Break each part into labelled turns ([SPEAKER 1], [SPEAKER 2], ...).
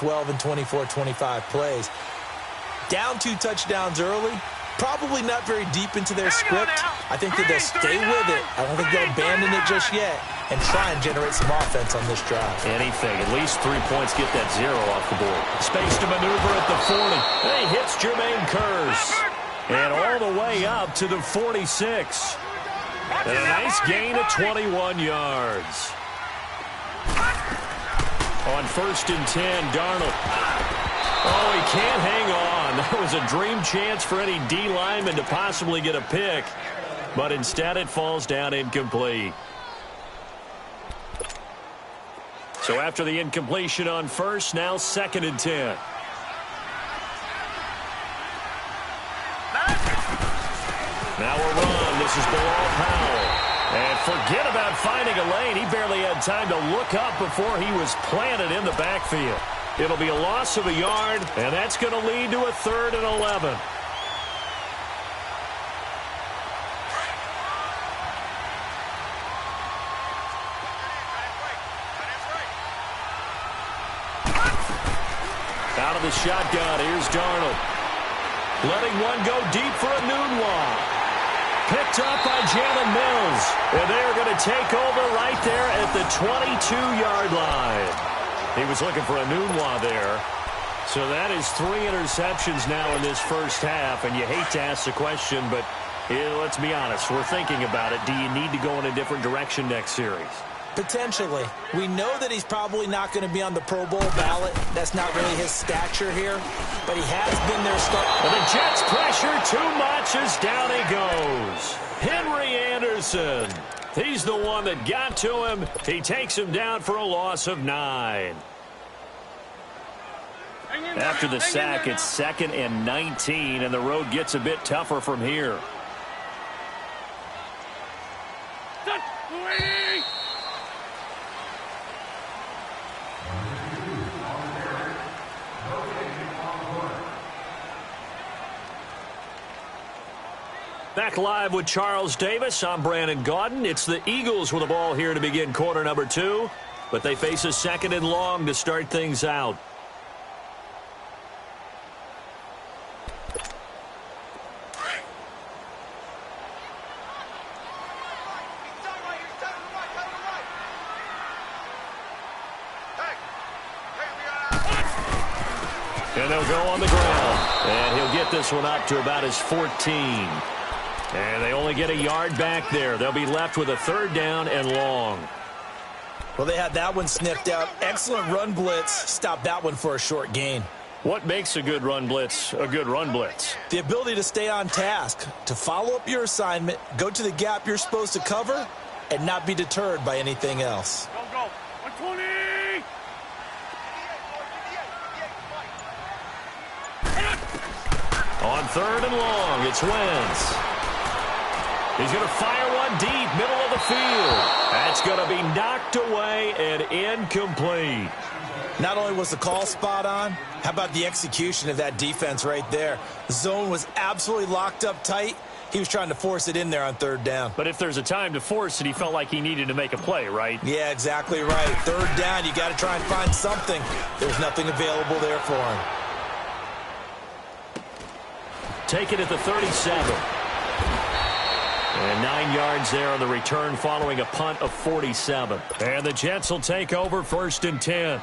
[SPEAKER 1] 12 and 24, 25 plays. Down 2 touchdowns early, probably not very deep into their script. I think that they'll stay with it. I don't think they'll abandon it just yet and try and generate some offense on this drive.
[SPEAKER 2] Anything. At least 3 points, get that 0 off the board. Space to maneuver at the 40. And he hits Jermaine Kearse. And all the way up to the 46. And a nice gain of 21 yards. On 1st and 10, Darnold. Oh, he can't hang on. That was a dream chance for any D lineman to possibly get a pick. But instead it falls down incomplete. So after the incompletion on 1st, now 2nd and 10. Now a run. This is Bilal Powell. And forget about finding a lane. He barely had time to look up before he was planted in the backfield. It'll be a loss of a yard, and that's going to lead to a 3rd and 11. Out of the shotgun, here's Darnold. Letting one go deep for a Nunwa. Picked up by Jalen Mills. And they're going to take over right there at the 22-yard line. He was looking for a Nunwa there. So that is 3 interceptions now in this first half. And you hate to ask the question, but let's be honest. We're thinking about it. Do you need to go in a different direction next series?
[SPEAKER 1] Potentially. We know that he's probably not going to be on the Pro Bowl ballot. That's not really his stature here. But he has been their star.
[SPEAKER 2] And the Jets pressure too much as down he goes. Henry Anderson. He's the one that got to him. He takes him down for a loss of 9. After the sack, it's 2nd and 19, and the road gets a bit tougher from here. Back live with Charles Davis. I'm Brandon Gaudin. It's the Eagles with the ball here to begin quarter number 2. But they face a 2nd and long to start things out. And they'll go on the ground. And he'll get this one up to about his 14. And they only get a yard back there. They'll be left with a 3rd down and long.
[SPEAKER 1] Well, they had that one sniffed out. Excellent run blitz. Stopped that one for a short gain.
[SPEAKER 2] What makes a good run blitz a good run blitz?
[SPEAKER 1] The ability to stay on task, to follow up your assignment, go to the gap you're supposed to cover, and not be deterred by anything else.
[SPEAKER 3] Go, 120!
[SPEAKER 2] On 3rd and long, it's Wentz. He's going to fire one deep, middle of the field. That's going to be knocked away and incomplete.
[SPEAKER 1] Not only was the call spot on, how about the execution of that defense right there? The zone was absolutely locked up tight. He was trying to force it in there on 3rd down.
[SPEAKER 2] But if there's a time to force it, he felt like he needed to make a play, right?
[SPEAKER 1] Yeah, exactly right. 3rd down, you got to try and find something. There's nothing available there for him.
[SPEAKER 2] Take it at the 37. And 9 yards there on the return following a punt of 47. And the Jets will take over 1st and 10.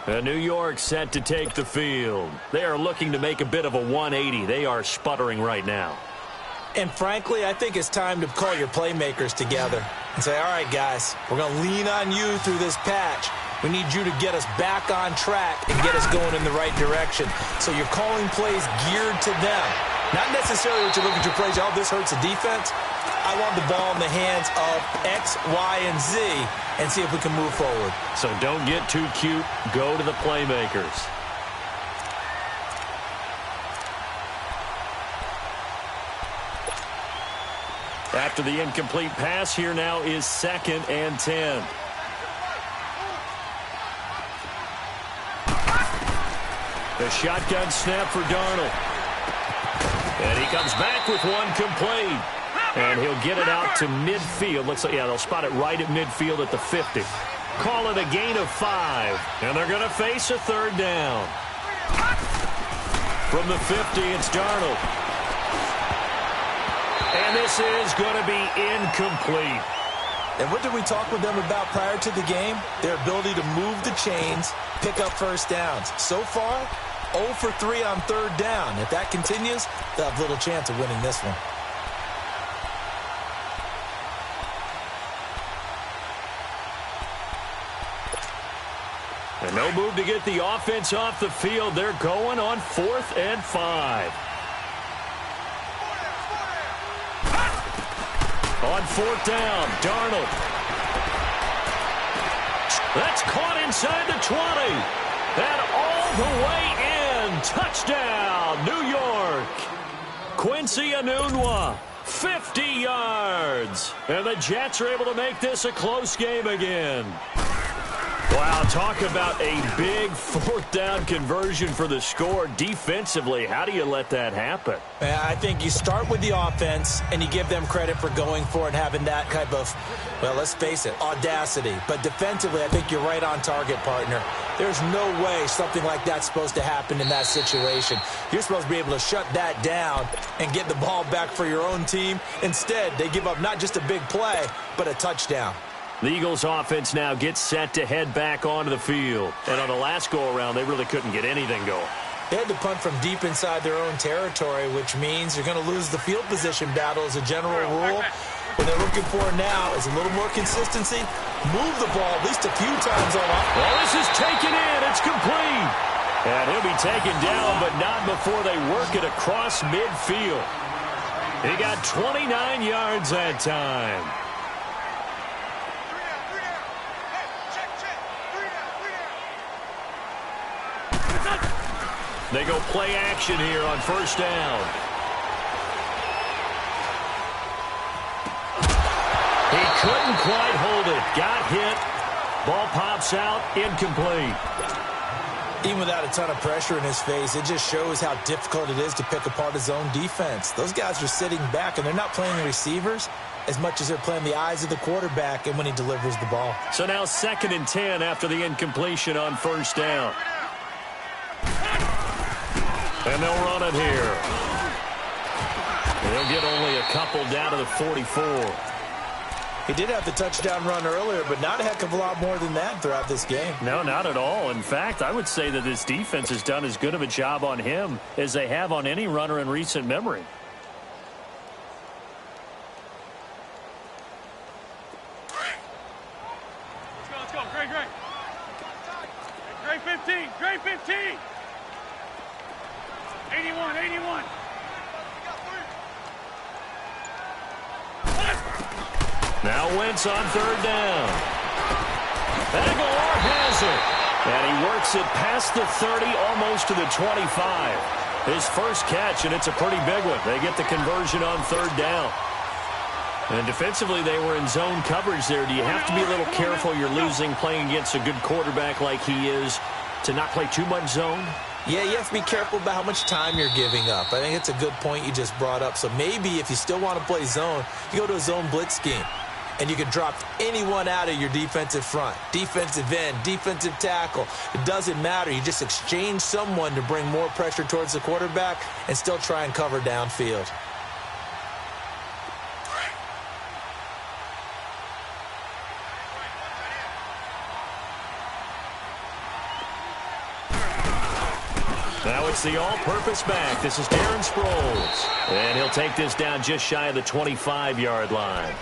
[SPEAKER 2] And New York set to take the field. They are looking to make a bit of a 180. They are sputtering right now.
[SPEAKER 1] And frankly, I think it's time to call your playmakers together and say, all right, guys, we're going to lean on you through this patch. We need you to get us back on track and get us going in the right direction. So you're calling plays geared to them. Not necessarily what you look at your plays, oh, this hurts the defense. I want the ball in the hands of X, Y, and Z and see if we can move forward.
[SPEAKER 2] So don't get too cute. Go to the playmakers. After the incomplete pass, here now is 2nd and 10. The shotgun snap for Darnold. And he comes back with one complete. And he'll get it out to midfield. Looks like, yeah, they'll spot it right at midfield at the 50. Call it a gain of 5. And they're going to face a third down. From the 50, it's Darnold. And this is going to be incomplete.
[SPEAKER 1] And what did we talk with them about prior to the game? Their ability to move the chains, pick up first downs. So far, 0 for 3 on third down. If that continues, they'll have little chance of winning this one.
[SPEAKER 2] And no move to get the offense off the field. They're going on 4th and 5. On 4th down, Darnold. That's caught inside the 20. And all the way in. Touchdown, New York. Quincy Enunwa, 50 yards. And the Jets are able to make this a close game again. Wow, talk about a big 4th down conversion for the score. Defensively, how do you let that happen?
[SPEAKER 1] I think you start with the offense, and you give them credit for going for it and having that type of, well, let's face it, audacity. But defensively, I think you're right on target, partner. There's no way something like that's supposed to happen in that situation. You're supposed to be able to shut that down and get the ball back for your own team. Instead, they give up not just a big play, but a touchdown.
[SPEAKER 2] The Eagles offense now gets set to head back onto the field. And on the last go-around, they really couldn't get anything going.
[SPEAKER 1] They had to punt from deep inside their own territory, which means you're going to lose the field position battle as a general rule. What they're looking for now is a little more consistency. Move the ball at least a few times on off.
[SPEAKER 2] Well, this is taken in. It's complete. And he'll be taken down, but not before they work it across midfield. He got 29 yards that time. They go play action here on 1st down. He couldn't quite hold it. Got hit. Ball pops out. Incomplete.
[SPEAKER 1] Even without a ton of pressure in his face, it just shows how difficult it is to pick apart his own defense. Those guys are sitting back, and they're not playing the receivers as much as they're playing the eyes of the quarterback and when he delivers the ball.
[SPEAKER 2] So now 2nd and 10 after the incompletion on 1st down. And they'll run it here. They'll get only a couple down to the 44.
[SPEAKER 1] He did have the touchdown run earlier, but not a heck of a lot more than that throughout this game.
[SPEAKER 2] No, not at all. In fact, I would say that this defense has done as good of a job on him as they have on any runner in recent memory.
[SPEAKER 3] Let's go. Great. Great 15. Great 15. 81.
[SPEAKER 2] Now Wentz on 3rd down. Aguilar has it. And he works it past the 30, almost to the 25. His first catch, and it's a pretty big one. They get the conversion on 3rd down. And defensively, they were in zone coverage there. Do you have to be a little careful? You're losing playing against a good quarterback like he is to not play too much zone?
[SPEAKER 1] Yeah, you have to be careful about how much time you're giving up. I think it's a good point you just brought up. So maybe if you still want to play zone, you go to a zone blitz scheme. And you can drop anyone out of your defensive front. Defensive end, defensive tackle. It doesn't matter. You just exchange someone to bring more pressure towards the quarterback and still try and cover downfield.
[SPEAKER 2] Now it's the all-purpose back. This is Darren Sproles. And he'll take this down just shy of the 25-yard line.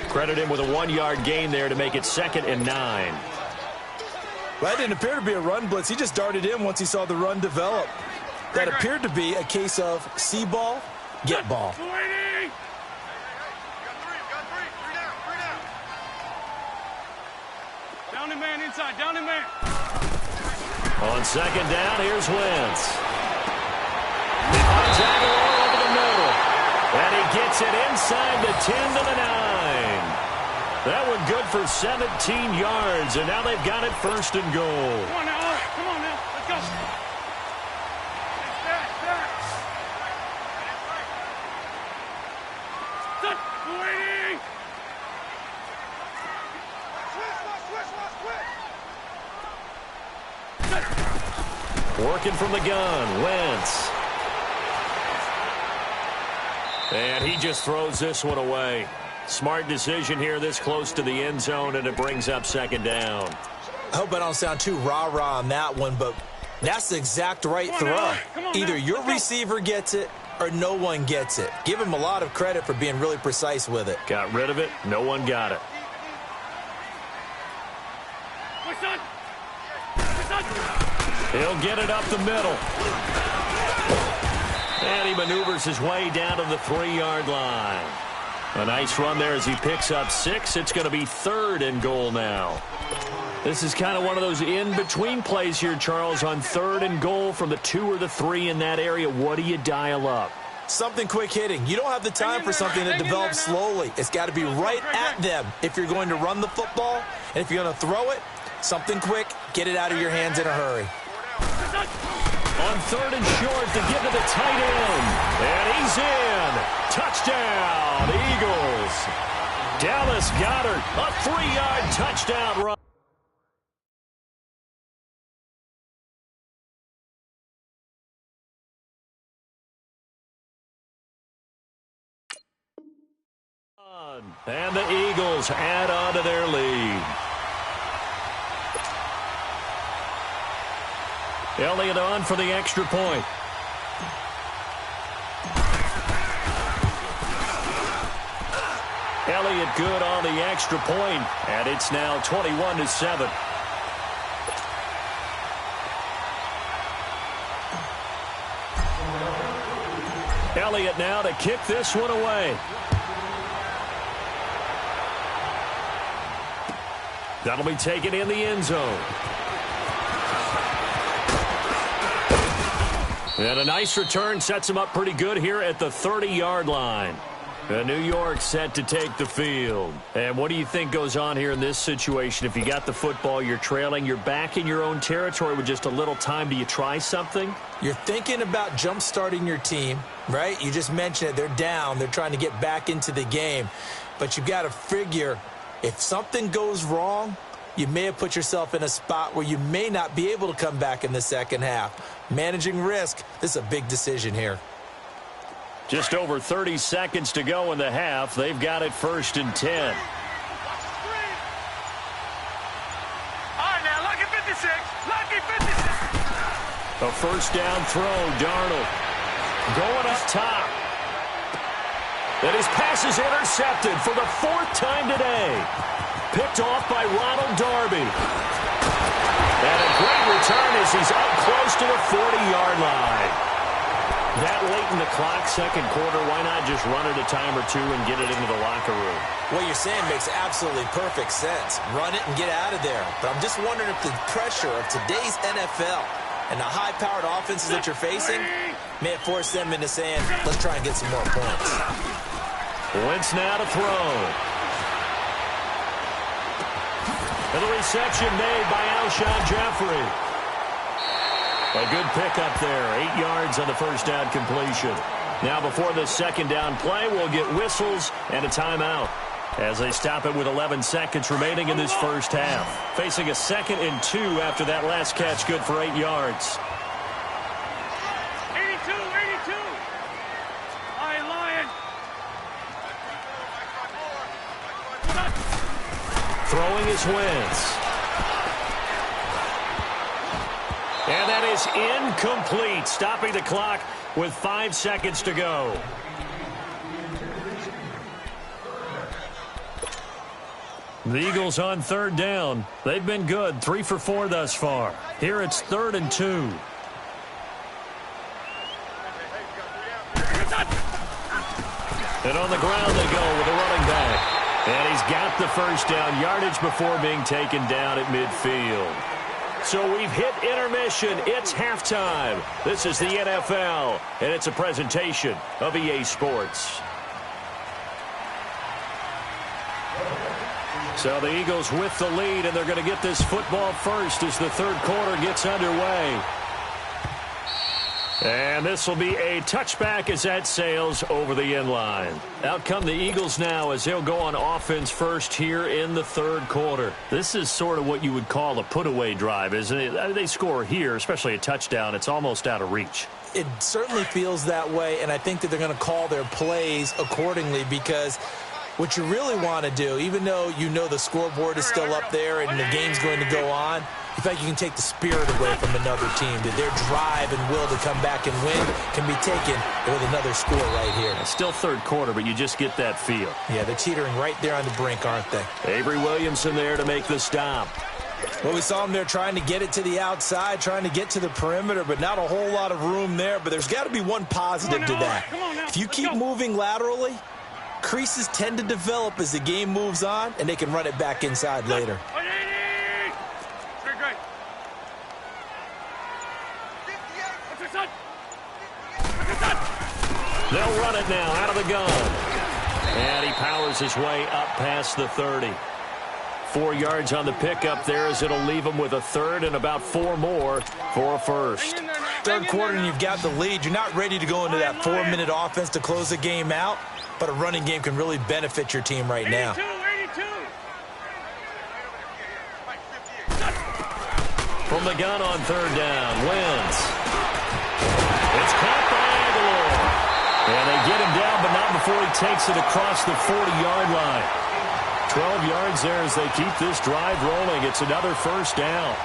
[SPEAKER 2] Credit him with a 1-yard gain there to make it 2nd and 9.
[SPEAKER 1] Well, that didn't appear to be a run blitz. He just darted in once he saw the run develop. That appeared to be a case of see ball, get ball.
[SPEAKER 3] Down and man inside. Down and man.
[SPEAKER 2] On 2nd down, here's Wentz. He finds Aguilar over the middle. And he gets it inside the 10 to the 9. That one good for 17 yards. And now they've got it 1st and goal.
[SPEAKER 3] Come on now. All right. Come on now. Let's go. Back. Waiting. Switch.
[SPEAKER 2] Working from the gun, Wentz. And he just throws this one away. Smart decision here this close to the end zone, and it brings up second down.
[SPEAKER 1] I hope I don't sound too rah-rah on that one, but that's the exact right throw. Either your receiver gets it or no one gets it. Give him a lot of credit for being really precise with it.
[SPEAKER 2] Got rid of it. No one got it. He'll get it up the middle. And he maneuvers his way down to the 3-yard line. A nice run there as he picks up 6. It's going to be 3rd and goal now. This is kind of one of those in-between plays here, Charles, on 3rd and goal from the 2 or the 3 in that area. What do you dial up?
[SPEAKER 1] Something quick hitting. You don't have the time for something that develops slowly. It's got to be right at them if you're going to run the football. And if you're going to throw it, something quick, get it out of your hands in a hurry.
[SPEAKER 2] On 3rd and short to get to the tight end. And he's in. Touchdown, Eagles. Dallas Goedert, a 3-yard touchdown run. And the Eagles add on to their lead. Elliott on for the extra point. Elliott good on the extra point, and it's now 21-7. Elliott now to kick this one away. That'll be taken in the end zone. And a nice return sets him up pretty good here at the 30-yard line. New York set to take the field. And what do you think goes on here in this situation? If you got the football, you're trailing, you're back in your own territory with just a little time. Do you try something?
[SPEAKER 1] You're thinking about jump-starting your team, right? You just mentioned it. They're down. They're trying to get back into the game. But you've got to figure if something goes wrong, you may have put yourself in a spot where you may not be able to come back in the second half. Managing risk, this is a big decision here.
[SPEAKER 2] Just over 30 seconds to go in the half. They've got it 1st and 10.
[SPEAKER 3] All right, now, lucky 56. Lucky 56.
[SPEAKER 2] A first down throw, Darnold. Going up top. And his pass is intercepted for the 4th time today. Picked off by Ronald Darby. And a great return as he's up close to the 40-yard line. That late in the clock, second quarter, why not just run it a time or two and get it into the locker room?
[SPEAKER 1] What you're saying makes absolutely perfect sense. Run it and get out of there. But I'm just wondering if the pressure of today's NFL and the high-powered offenses that you're facing may have forced them into saying, let's try and get some more points.
[SPEAKER 2] Wentz now to throw. And the reception made by Alshon Jeffrey. A good pickup there. 8 yards on the first down completion. Now before the second down play, we'll get whistles and a timeout as they stop it with 11 seconds remaining in this first half. Facing a 2nd and 2 after that last catch, good for 8 yards.
[SPEAKER 3] 82, 82. All right, Lion.
[SPEAKER 2] Throwing is Wentz. And that is incomplete, stopping the clock with 5 seconds to go. The Eagles on 3rd down. They've been good, 3 for 4 thus far. Here it's 3rd and 2. And on the ground they go with a running back. And he's got the first down yardage before being taken down at midfield. So we've hit intermission. It's halftime. This is the NFL, and it's a presentation of EA Sports. So the Eagles with the lead, and they're going to get this football first as the 3rd quarter gets underway. And And this will be a touchback as that sails over the end line. Out come the Eagles now as they'll go on offense first here in the third quarter. This is sort of what you would call a put-away drive, isn't it? They score here, especially a touchdown. It's almost out of reach.
[SPEAKER 1] It certainly feels that way, and I think that they're going to call their plays accordingly because what you really want to do, even though you know the scoreboard is still up there and the game's going to go on, in fact, you can take the spirit away from another team. That their drive and will to come back and win can be taken with another score right here.
[SPEAKER 2] It's still third quarter, but you just get that feel.
[SPEAKER 1] Yeah, they're teetering right there on the brink, aren't they?
[SPEAKER 2] Avery Williamson there to make the stop.
[SPEAKER 1] Well, we saw him there trying to get it to the outside, trying to get to the perimeter, but not a whole lot of room there. But there's got to be one positive to that. If you keep moving laterally, creases tend to develop as the game moves on, and they can run it back inside later.
[SPEAKER 2] They'll run it now out of the gun. And he powers his way up past the 30. 4 yards on the pickup there as it'll leave him with a third and about 4 more for a first.
[SPEAKER 1] Third quarter and you've got the lead. You're not ready to go into that 4-minute offense to close the game out, but a running game can really benefit your team right now.
[SPEAKER 3] 82.
[SPEAKER 2] From the gun on third down, Wentz. It's caught by Aguilar. And they get him down, but not before he takes it across the 40-yard line. 12 yards there as they keep this drive rolling. It's another first down.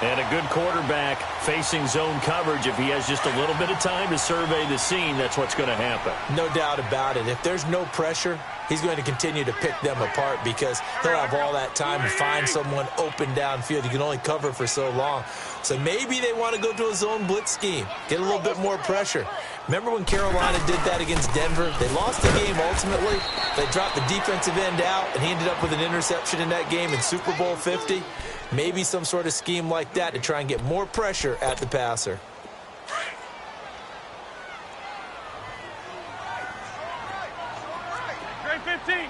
[SPEAKER 2] And a good quarterback facing zone coverage. If he has just a little bit of time to survey the scene, that's what's going to happen.
[SPEAKER 1] No doubt about it. If there's no pressure, he's going to continue to pick them apart because he'll have all that time to find someone open downfield. You can only cover for so long. So maybe they want to go to a zone blitz scheme, get a little bit more pressure. Remember when Carolina did that against Denver? They lost the game ultimately. They dropped the defensive end out, and he ended up with an interception in that game in Super Bowl 50. Maybe some sort of scheme like that to try and get more pressure at the passer.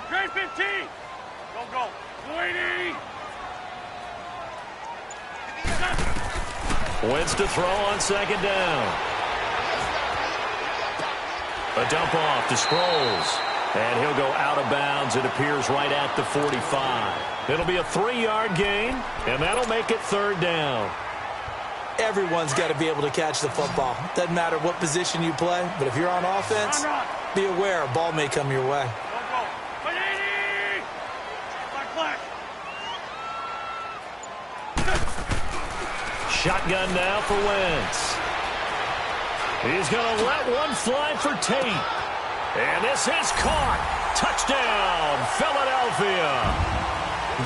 [SPEAKER 3] Grade 15. Go. 280.
[SPEAKER 2] Wentz to throw on second down. A dump off to Sproles. And he'll go out of bounds. It appears right at the 45. It'll be a 3-yard gain, and that'll make it third down.
[SPEAKER 1] Everyone's got to be able to catch the football. Doesn't matter what position you play, but if you're on offense, be aware a ball may come your way.
[SPEAKER 3] Go. 180. Flash.
[SPEAKER 2] Shotgun now for Wentz. He's going to let one fly for Tate. And this is caught. Touchdown, Philadelphia.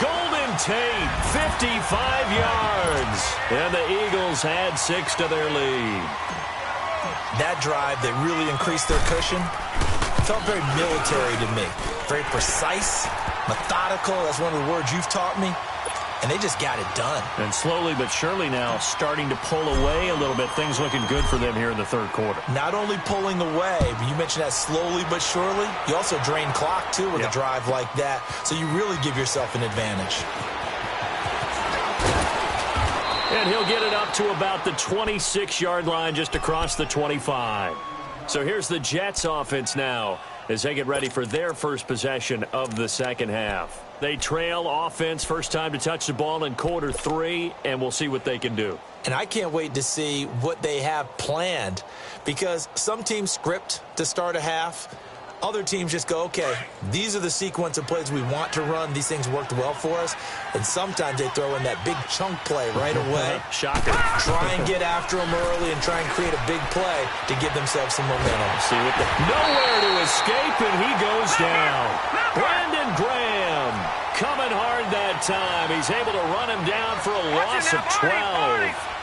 [SPEAKER 2] Golden Tate, 55 yards. And the Eagles add 6 to their lead.
[SPEAKER 1] That drive that really increased their cushion felt very military to me. Very precise, methodical. That's one of the words you've taught me. And they just got it done.
[SPEAKER 2] And slowly but surely now starting to pull away a little bit. Things looking good for them here in the third quarter.
[SPEAKER 1] Not only pulling away, but you mentioned that slowly but surely. You also drain clock, too, with a drive like that. So you really give yourself an advantage.
[SPEAKER 2] And he'll get it up to about the 26-yard line just across the 25. So here's the Jets offense now as they get ready for their first possession of the second half. They trail offense, first time to touch the ball in quarter 3, and we'll see what they can do.
[SPEAKER 1] And I can't wait to see what they have planned because some teams script to start a half. Other teams just go, okay, these are the sequence of plays we want to run. These things worked well for us. And sometimes they throw in that big chunk play right away.
[SPEAKER 2] Shocker.
[SPEAKER 1] Try and get after them early and try and create a big play to give themselves some momentum.
[SPEAKER 2] See what nowhere to escape, and he goes down. Brandon Graham coming hard that time. He's able to run him down for a loss of 12.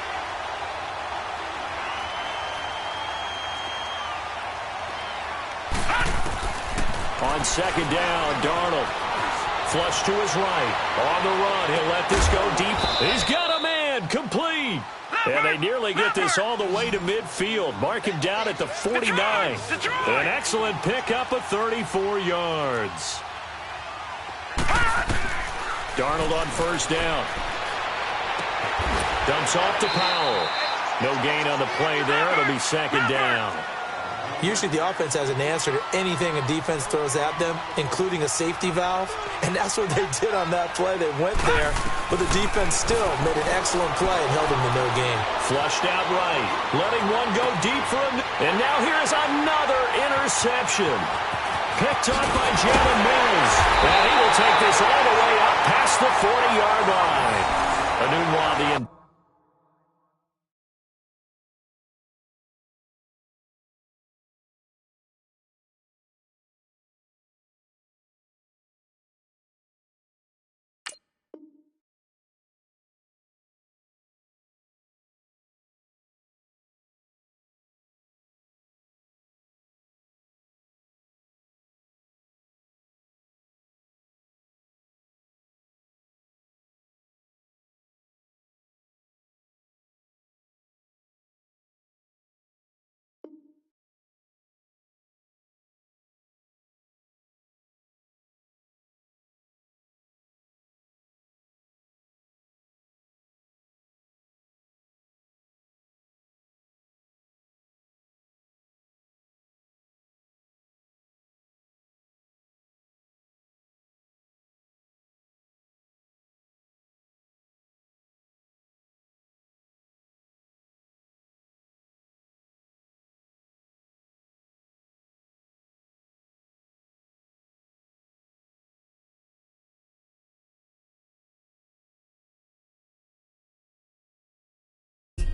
[SPEAKER 2] On second down, Darnold. Flush to his right. On the run, he'll let this go deep. He's got a man, complete. And they nearly get this all the way to midfield. Mark him down at the 49. An excellent pickup of 34 yards. Darnold on first down. Dumps off to Powell. No gain on the play there. It'll be second down.
[SPEAKER 1] Usually the offense has an answer to anything a defense throws at them, including a safety valve. And that's what they did on that play. They went there, but the defense still made an excellent play and held them to no gain.
[SPEAKER 2] Flushed out right. Letting one go deep for him. And now here's another interception. Picked up by Jalen Mills. And he will take this all the way up past the 40-yard line. Anunwa,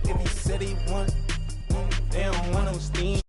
[SPEAKER 4] If he said he won, they don't want no steam.